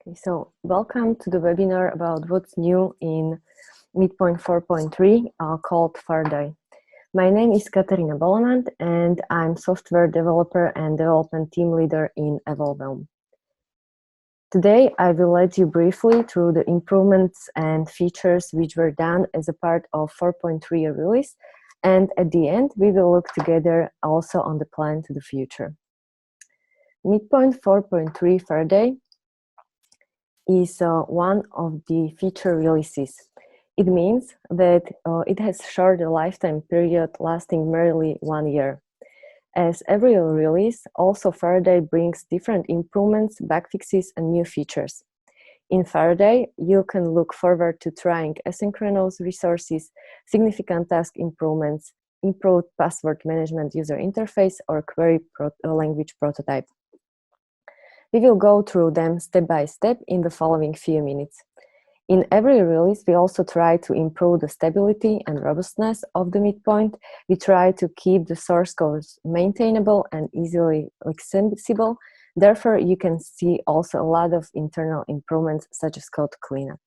Okay, so welcome to the webinar about what's new in MidPoint 4.3 called Faraday. My name is Katarína Bolemant and I'm software developer and development team leader in Evolveum. Today I will lead you briefly through the improvements and features which were done as a part of 4.3 release, and at the end we will look together also on the plan to the future. MidPoint 4.3 Faraday is one of the feature releases. It means that it has short lifetime period lasting merely 1 year. As every release, also Faraday brings different improvements, bug fixes, and new features. In Faraday, you can look forward to trying asynchronous resources, significant task improvements, improved password management user interface, or query language prototype. We will go through them step by step in the following few minutes. In every release, we also try to improve the stability and robustness of the MidPoint. We try to keep the source codes maintainable and easily accessible. Therefore, you can see also a lot of internal improvements such as code cleanup.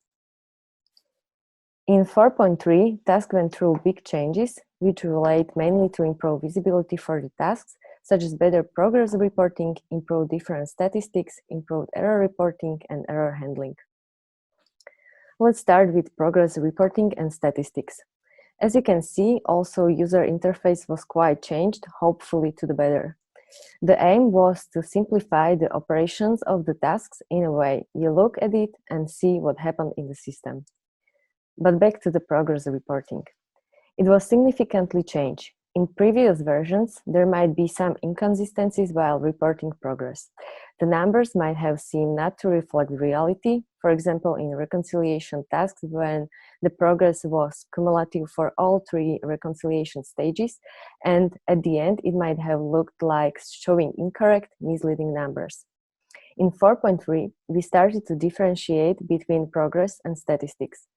In 4.3, task went through big changes, which relate mainly to improve visibility for the tasks, such as better progress reporting, improved different statistics, improved error reporting, and error handling. Let's start with progress reporting and statistics. As you can see, also user interface was quite changed, hopefully to the better. The aim was to simplify the operations of the tasks in a way you look at it and see what happened in the system. But back to the progress reporting. It was significantly changed. In previous versions, there might be some inconsistencies while reporting progress. The numbers might have seemed not to reflect reality, for example, in reconciliation tasks when the progress was cumulative for all 3 reconciliation stages, and at the end it might have looked like showing incorrect, misleading numbers. In 4.3, we started to differentiate between progress and statistics.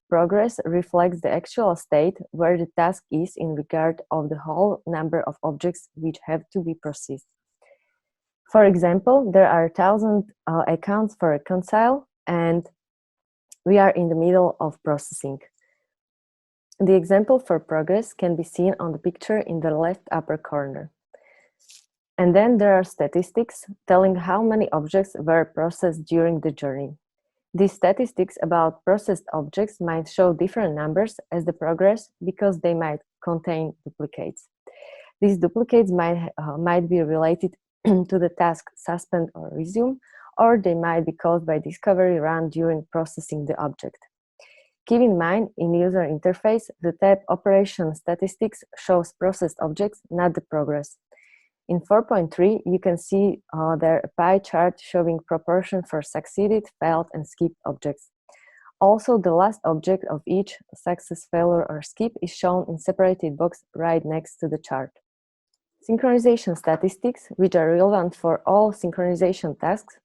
Progress reflects the actual state where the task is in regard of the whole number of objects which have to be processed. For example, there are 1,000 accounts for reconcile and we are in the middle of processing. The example for progress can be seen on the picture in the left upper corner. And then there are statistics telling how many objects were processed during the journey. These statistics about processed objects might show different numbers as the progress because they might contain duplicates. These duplicates might be related to the task suspend or resume, or they might be caused by discovery run during processing the object. Keep in mind, in user interface, the tab Operation Statistics shows processed objects, not the progress. In 4.3, you can see there a pie chart showing proportion for succeeded, failed, and skipped objects. Also, the last object of each success, failure, or skip is shown in separated box right next to the chart. Synchronization statistics, which are relevant for all synchronization tasks,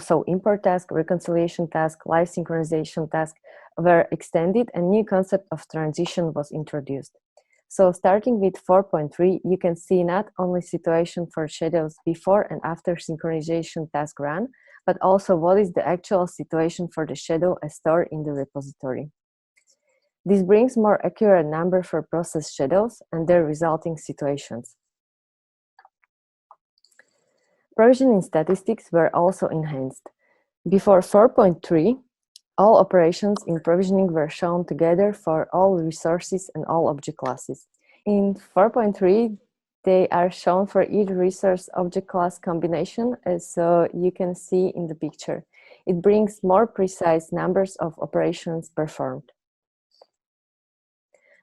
so import task, reconciliation task, live synchronization task, were extended and new concept of transition was introduced. So starting with 4.3, you can see not only situation for shadows before and after synchronization task run, but also what is the actual situation for the shadow as stored in the repository. This brings more accurate number for processed shadows and their resulting situations. Provisioning statistics were also enhanced. Before 4.3, all operations in provisioning were shown together for all resources and all object classes. In 4.3, they are shown for each resource object class combination, as you can see in the picture. It brings more precise numbers of operations performed.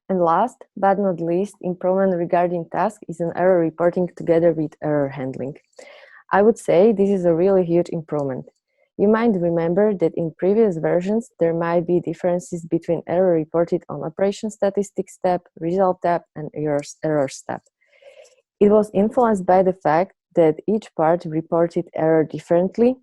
And last but not least, improvement regarding task is an error reporting together with error handling. I would say this is a really huge improvement. You might remember that in previous versions, there might be differences between error reported on Operation Statistics tab, Result tab, and Errors tab. It was influenced by the fact that each part reported error differently.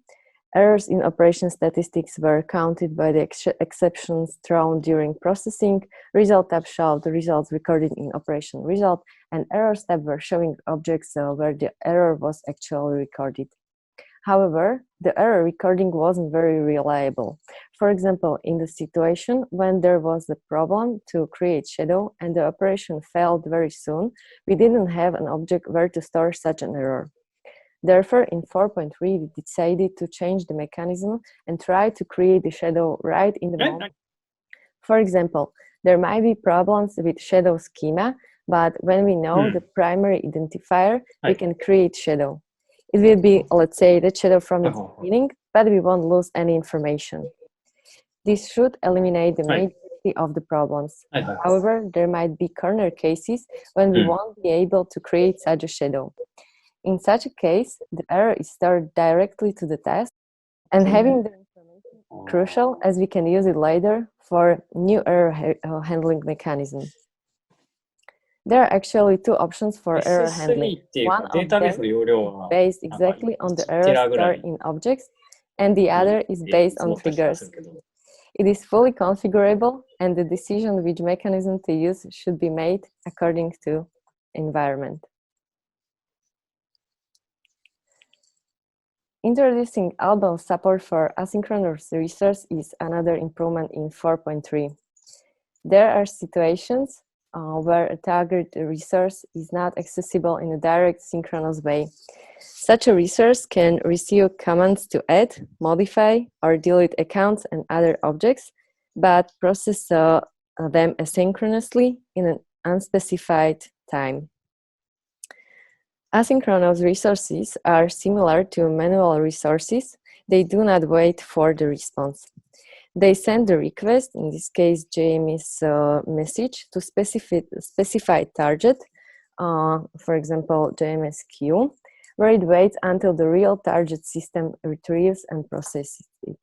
Errors in Operation Statistics were counted by the exceptions thrown during processing. Result tab showed the results recorded in Operation Result, and Errors tab were showing objects where the error was actually recorded. However, the error recording wasn't very reliable. For example, in the situation when there was a problem to create shadow and the operation failed very soon, we didn't have an object where to store such an error. Therefore, in 4.3, we decided to change the mechanism and try to create the shadow right in the moment. For example, there might be problems with shadow schema, but when we know the primary identifier, we can create shadow. It will be, let's say, the shadow from the beginning, but we won't lose any information. This should eliminate the majority of the problems. However, there might be corner cases when we won't be able to create such a shadow. In such a case, the error is stored directly to the task, and having the information is crucial as we can use it later for new error handling mechanism. There are actually two options for error handling. One of them is based exactly on the errors stored in objects, and the other is based on triggers. It is fully configurable, and the decision which mechanism to use should be made according to environment. Introducing outbound support for asynchronous resource is another improvement in 4.3. There are situations where a target resource is not accessible in a direct synchronous way. Such a resource can receive commands to add, modify, or delete accounts and other objects, but process them asynchronously in an unspecified time. Asynchronous resources are similar to manual resources. They do not wait for the response. They send the request, in this case JMS message, to specified target, for example JMS queue, where it waits until the real target system retrieves and processes it.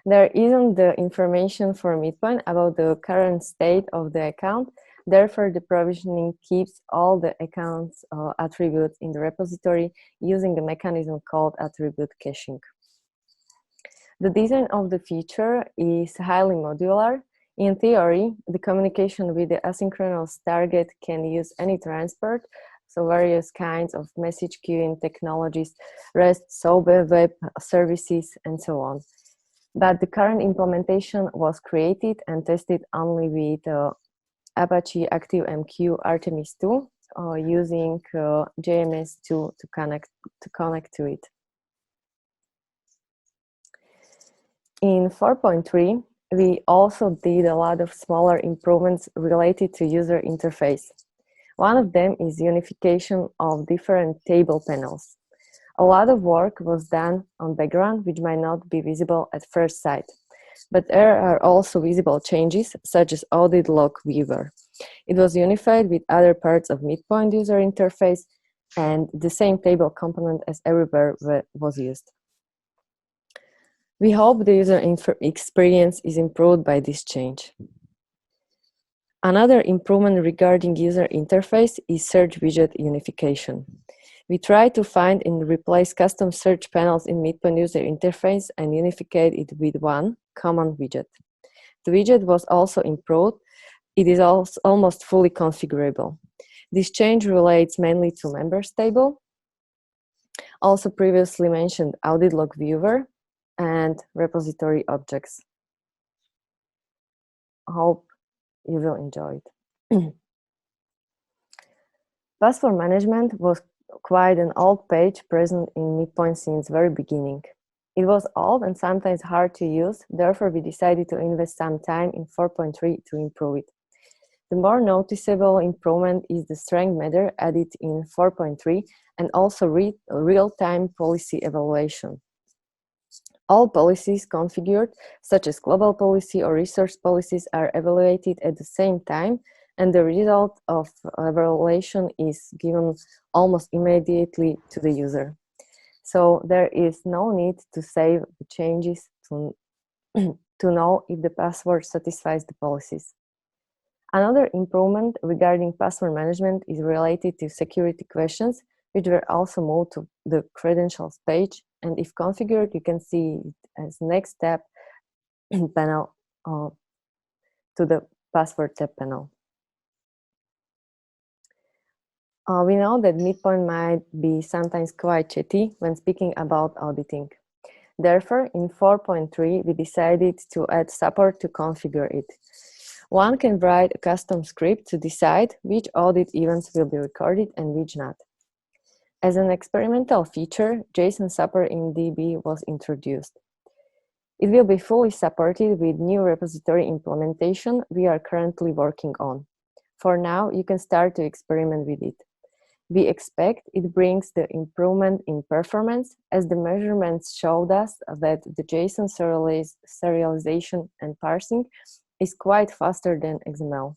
There isn't the information for MidPoint about the current state of the account. Therefore, the provisioning keeps all the accounts attributes in the repository using a mechanism called attribute caching. The design of the feature is highly modular. In theory, the communication with the asynchronous target can use any transport, so various kinds of message queuing technologies, REST, SOAP web services, and so on. But the current implementation was created and tested only with Apache ActiveMQ Artemis 2 using JMS2 to connect to it. In 4.3, we also did a lot of smaller improvements related to user interface. One of them is unification of different table panels. A lot of work was done on background, which might not be visible at first sight. But there are also visible changes, such as audit log viewer. It was unified with other parts of MidPoint user interface, and the same table component as everywhere was used. We hope the user experience is improved by this change. Another improvement regarding user interface is search widget unification. We try to find and replace custom search panels in MidPoint user interface and unificate it with one common widget. The widget was also improved. It is also almost fully configurable. This change relates mainly to members table, also previously mentioned audit log viewer, and repository objects. I hope you will enjoy it. Password management was quite an old page present in MidPoint since very beginning. It was old and sometimes hard to use, therefore we decided to invest some time in 4.3 to improve it. The more noticeable improvement is the strength measure added in 4.3 and also real-time policy evaluation. All policies configured, such as global policy or resource policies, are evaluated at the same time, and the result of evaluation is given almost immediately to the user. So there is no need to save the changes to know if the password satisfies the policies. Another improvement regarding password management is related to security questions, which were also moved to the credentials page. And if configured, you can see it as next step panel to the password tab panel. We know that MidPoint might be sometimes quite chatty when speaking about auditing. Therefore, in 4.3, we decided to add support to configure it. One can write a custom script to decide which audit events will be recorded and which not. As an experimental feature, JSON support in DB was introduced. It will be fully supported with new repository implementation we are currently working on. For now, you can start to experiment with it. We expect it brings the improvement in performance, as the measurements showed us that the JSON serialization and parsing is quite faster than XML.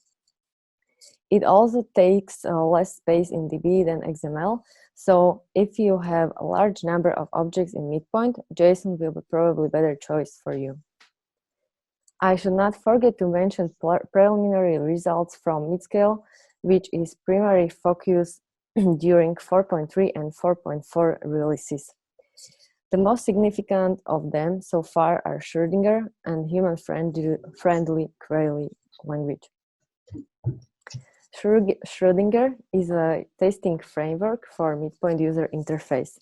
It also takes less space in DB than XML, so if you have a large number of objects in MidPoint, JSON will be probably a better choice for you. I should not forget to mention preliminary results from midscale, which is primary focus during 4.3 and 4.4 releases. The most significant of them so far are Schrödinger and human-friendly query language. Schrödinger is a testing framework for MidPoint user interface.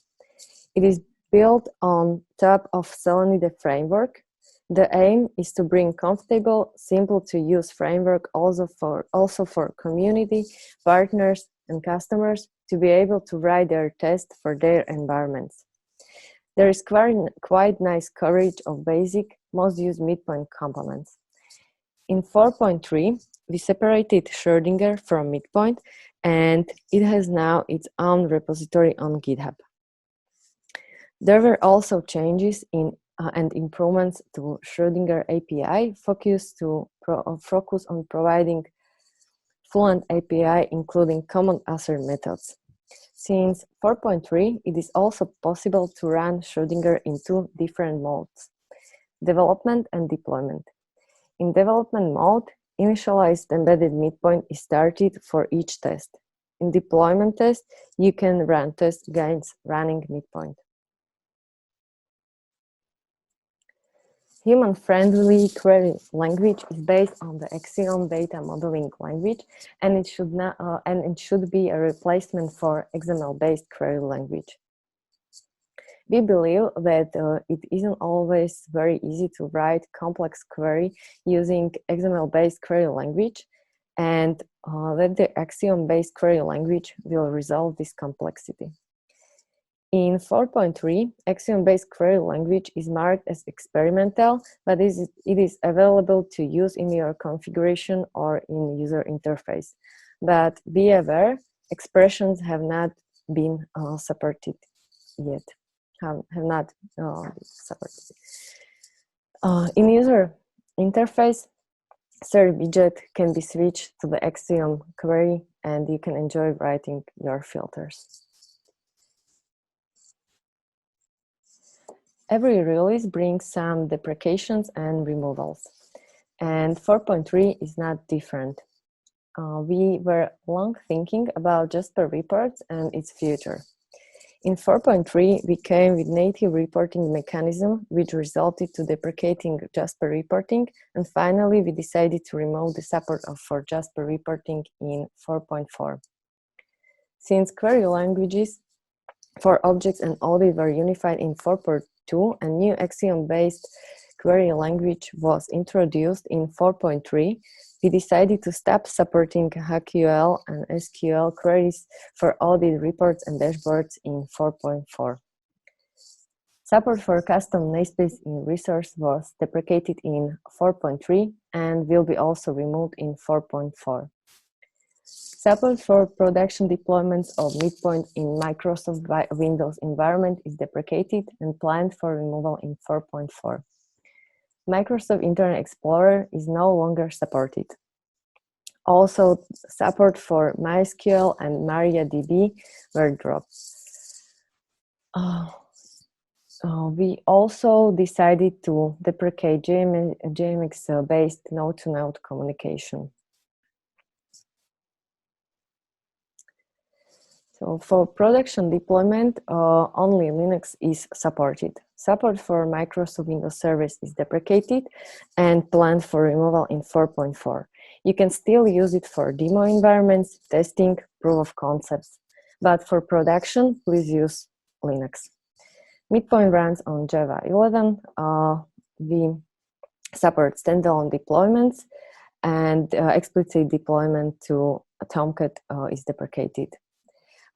It is built on top of Selenide framework. The aim is to bring comfortable, simple-to-use framework also for community, partners, and customers to be able to write their tests for their environments. There is quite nice coverage of basic, most used MidPoint components. In 4.3, we separated Schrödinger from MidPoint, and it has now its own repository on GitHub. There were also changes in and improvements to Schrödinger API, focus on providing fluent API, including common answer methods. Since 4.3, it is also possible to run Schrödinger in two different modes, development and deployment. In development mode, initialized embedded MidPoint is started for each test. In deployment test, you can run tests against running MidPoint. Human-friendly query language is based on the Axiom data modeling language, and it should be a replacement for XML-based query language. We believe that it isn't always very easy to write complex query using XML-based query language, and that the Axiom-based query language will resolve this complexity. In 4.3, Axiom-based query language is marked as experimental, but it is available to use in your configuration or in user interface. But be aware, expressions have not been supported yet. Have not supported. In user interface, third widget can be switched to the Axiom query, and you can enjoy writing your filters. Every release brings some deprecations and removals, and 4.3 is not different. We were long thinking about Jasper reports and its future. In 4.3, we came with native reporting mechanism, which resulted to deprecating Jasper reporting, and finally we decided to remove the support for Jasper reporting in 4.4. Since query languages for objects and audit were unified in 4.2, a new Axiom-based query language was introduced in 4.3, we decided to stop supporting HQL and SQL queries for audit reports and dashboards in 4.4. Support for custom namespace in resource was deprecated in 4.3 and will be also removed in 4.4. Support for production deployments of MidPoint in Microsoft Windows environment is deprecated and planned for removal in 4.4. Microsoft Internet Explorer is no longer supported. Also, support for MySQL and MariaDB were dropped. We also decided to deprecate JMX-based node-to-node communication. So for production deployment, only Linux is supported. Support for Microsoft Windows Service is deprecated and planned for removal in 4.4. You can still use it for demo environments, testing, proof of concepts. But for production, please use Linux. MidPoint runs on Java 11. We support standalone deployments, and explicit deployment to Tomcat is deprecated.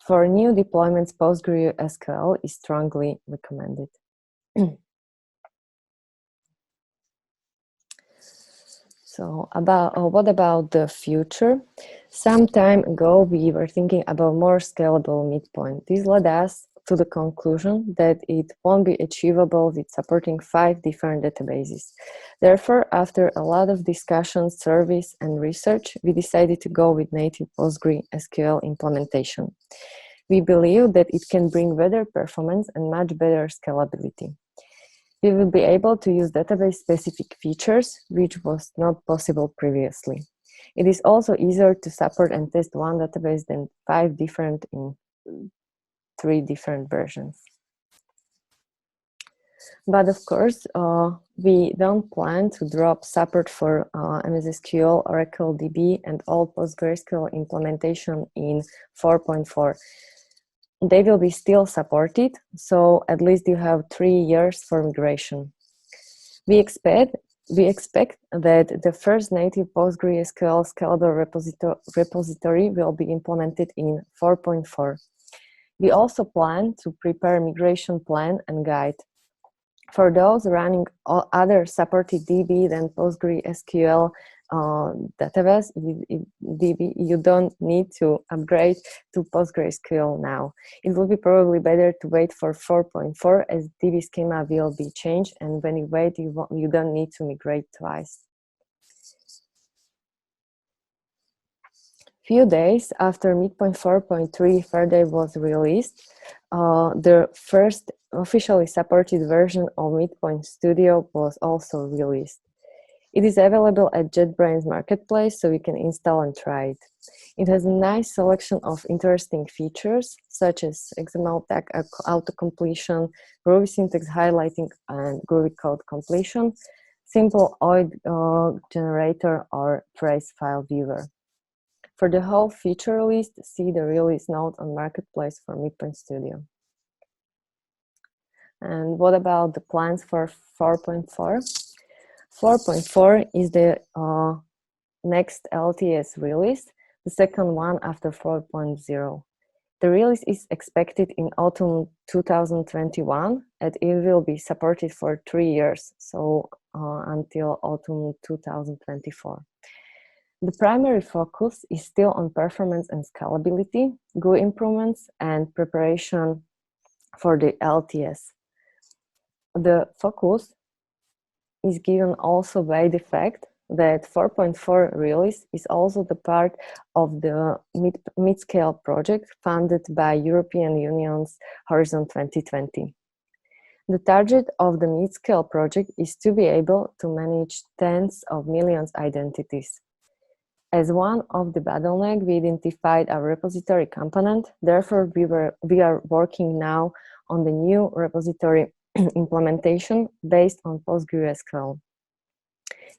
For new deployments, PostgreSQL is strongly recommended. So what about the future? Some time ago, we were thinking about more scalable MidPoint. This led us to the conclusion that it won't be achievable with supporting 5 different databases. Therefore, after a lot of discussions, surveys, and research, we decided to go with native PostgreSQL implementation. We believe that it can bring better performance and much better scalability. We will be able to use database-specific features, which was not possible previously. It is also easier to support and test one database than 5 different in 3 different versions. But of course, we don't plan to drop support for MS SQL, Oracle DB, and all PostgreSQL implementation in 4.4. They will be still supported, so at least you have 3 years for migration. We expect that the first native PostgreSQL scalable repository will be implemented in 4.4. We also plan to prepare migration plan and guide. For those running other supported DB than PostgreSQL database, DB, you don't need to upgrade to PostgreSQL now. It will be probably better to wait for 4.4 as DB schema will be changed, and when you wait, you don't need to migrate twice. Few days after MidPoint 4.3 Faraday was released, the first officially supported version of MidPoint Studio was also released. It is available at JetBrains Marketplace, so you can install and try it. It has a nice selection of interesting features, such as XML tag auto-completion, Groovy syntax highlighting, and Groovy code completion, simple OID generator, or trace file viewer. For the whole feature list, see the release note on Marketplace for MidPoint Studio. And what about the plans for 4.4? 4.4 is the next LTS release, the second one after 4.0. The release is expected in autumn 2021, and it will be supported for 3 years, so until autumn 2024. The primary focus is still on performance and scalability, GUI improvements, and preparation for the LTS. The focus is given also by the fact that 4.4 release is also the part of the mid-scale project funded by European Union's Horizon 2020. The target of the mid-scale project is to be able to manage tens of millions identities. As one of the bottlenecks, we identified a repository component. Therefore, we are working now on the new repository implementation based on PostgreSQL.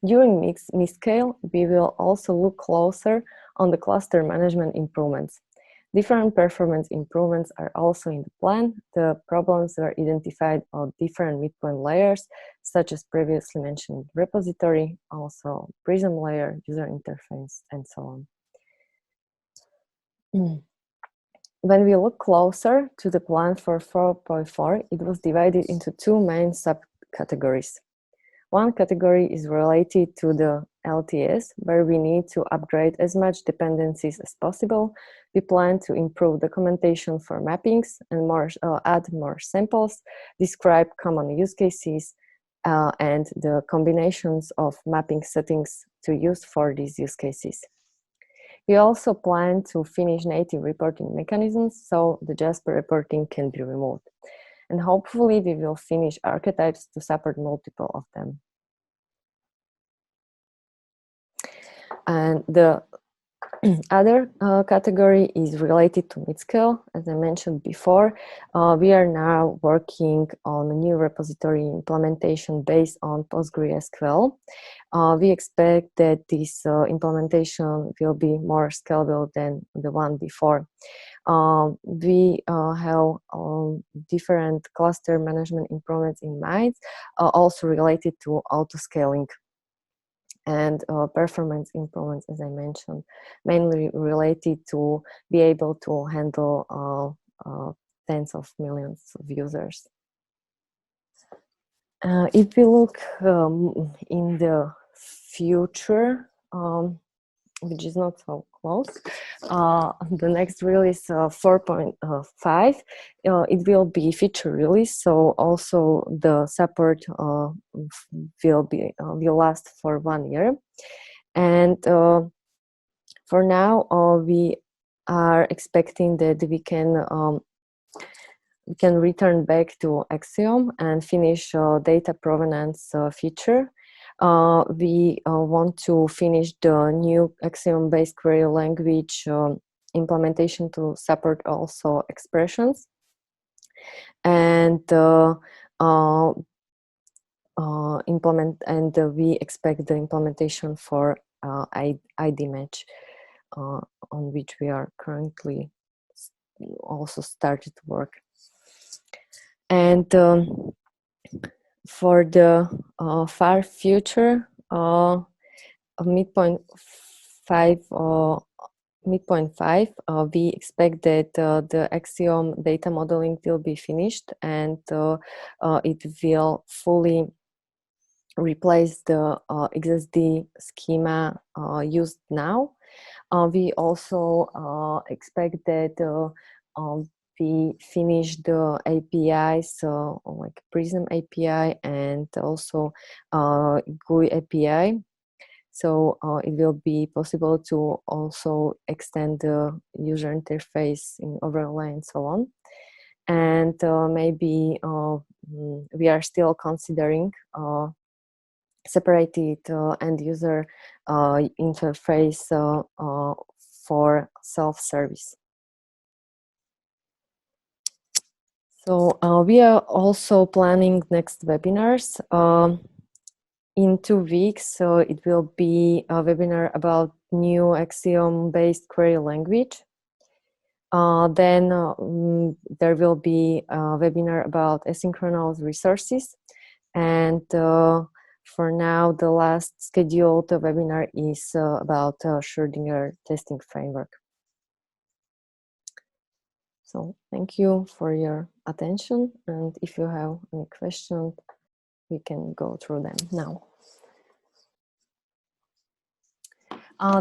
During mid-scale, we will also look closer on the cluster management improvements. Different performance improvements are also in the plan. The problems were identified on different midpoint layers, such as previously mentioned repository, also Prism layer, user interface, and so on. When we look closer to the plan for 4.4, it was divided into 2 main subcategories. One category is related to the LTS, where we need to upgrade as much dependencies as possible. We plan to improve documentation for mappings and add more samples, describe common use cases, and the combinations of mapping settings to use for these use cases. We also plan to finish native reporting mechanisms so the Jasper reporting can be removed. And hopefully we will finish archetypes to support multiple of them. And the Other category is related to mid-scale. As I mentioned before, we are now working on a new repository implementation based on PostgreSQL. We expect that this implementation will be more scalable than the one before. We have different cluster management improvements in mind, also related to auto-scaling and performance improvements, as I mentioned, mainly related to be able to handle tens of millions of users. If we look in the future, which is not so close, the next release 4.5, it will be feature release, so also the support will last for 1 year. And for now, we are expecting that we can return back to Axiom and finish data provenance feature. We want to finish the new Axiom-based query language implementation to support also expressions, and we expect the implementation for ID match, on which we are currently also started to work. And for the far future, MidPoint 5, we expect that the Axiom data modeling will be finished, and it will fully replace the XSD schema used now. We also expect that we finish the APIs, like Prism API and also GUI API. So it will be possible to also extend the user interface in overlay and so on. And maybe we are still considering separated end user interface for self-service. So we are also planning next webinars in 2 weeks. So it will be a webinar about new Axiom-based query language. Then there will be a webinar about asynchronous resources. And for now, the last scheduled webinar is about Schrödinger testing framework. So thank you for your attention, and if you have any questions, we can go through them now.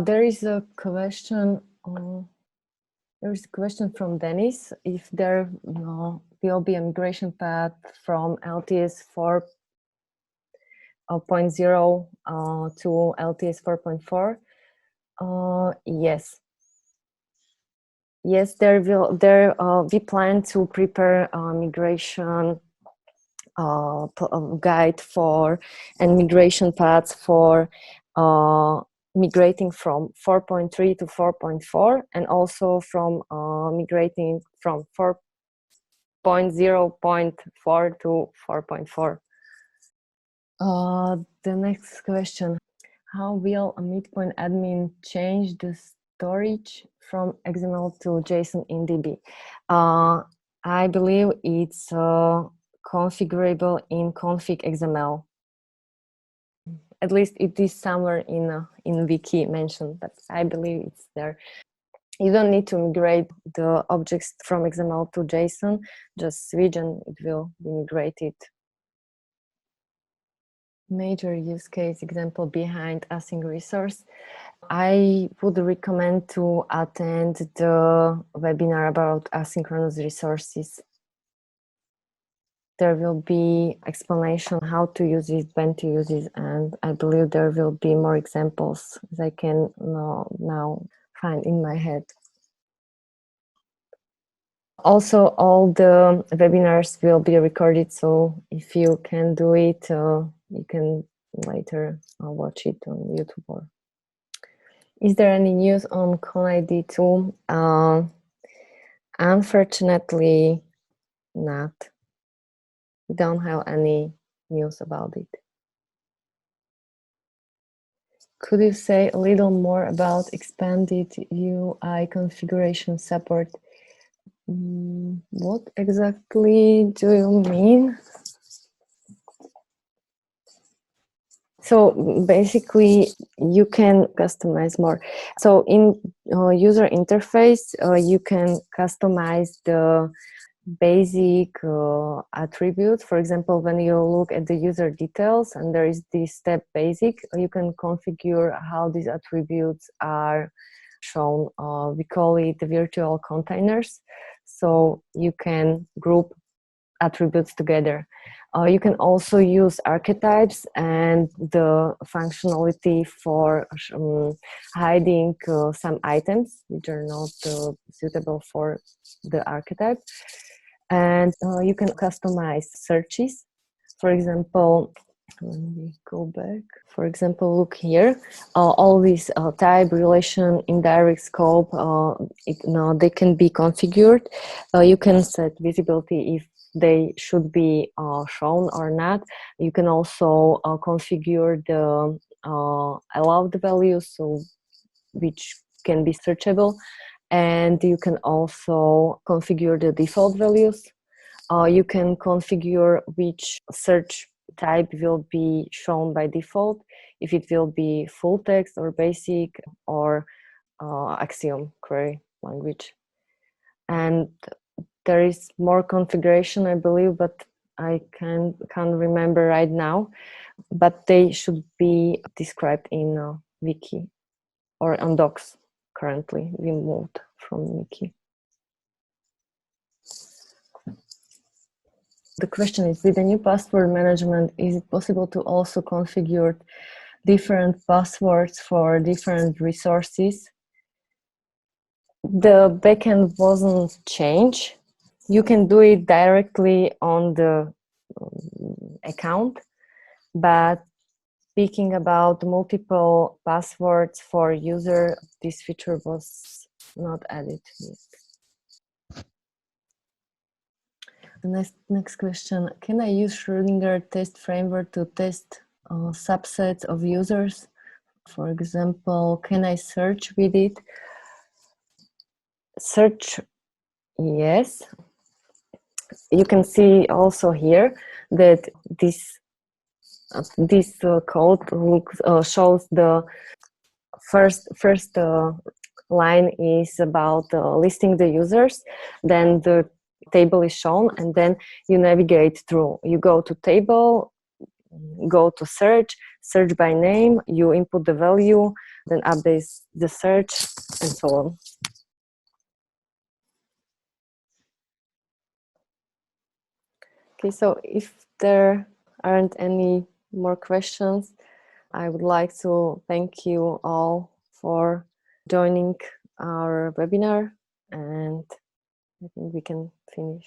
There is a question. There is a question from Dennis. If there will be a migration path from LTS 4.0 to LTS 4.4, yes. Yes, we plan to prepare a migration guide for and migration paths for migrating from 4.3 to 4.4, and also from migrating from 4.0.4 to 4.4. The next question: how will a MidPoint admin change the storage from XML to JSON in DB? I believe it's configurable in config XML. At least it is somewhere in wiki mentioned, but I believe it's there. You don't need to migrate the objects from XML to JSON, just switch and it will be migrated. Major use case example behind async resource. I would recommend to attend the webinar about asynchronous resources. There will be explanation how to use it, when to use it, and I believe there will be more examples as I can now find in my head. Also, all the webinars will be recorded, so if you can do it, you can later watch it on YouTube. Is there any news on ConID 2? Unfortunately, not. We don't have any news about it. Could you say a little more about expanded UI configuration support? What exactly do you mean? So basically, you can customize more. So in user interface, you can customize the basic attributes. For example, when you look at the user details and there is this step basic, you can configure how these attributes are shown. We call it the virtual containers. So you can group attributes together. You can also use archetypes and the functionality for hiding some items which are not suitable for the archetype. And you can customize searches. For example, let me go back. For example, look here. All these type, relation, indirect scope, they can be configured. You can set visibility if they should be shown or not. You can also configure the allowed values, so which can be searchable, and you can also configure the default values. You can configure which search type will be shown by default, if it will be full text or basic or Axiom query language. And there is more configuration, I believe, but I can't remember right now. But they should be described in Wiki or on Docs. Currently, we moved from Wiki. The question is, with the new password management, is it possible to also configure different passwords for different resources? The backend wasn't changed. You can do it directly on the account, but speaking about multiple passwords for user, this feature was not added yet. The next question, can I use Schrödinger test framework to test subsets of users? For example, can I search with it? Search, yes. You can see also here that this code shows the first line is about listing the users, then the table is shown, and then you navigate through. You go to table, go to search by name, you input the value, then update the search, and so on. Okay, so if there aren't any more questions, I would like to thank you all for joining our webinar, and I think we can finish.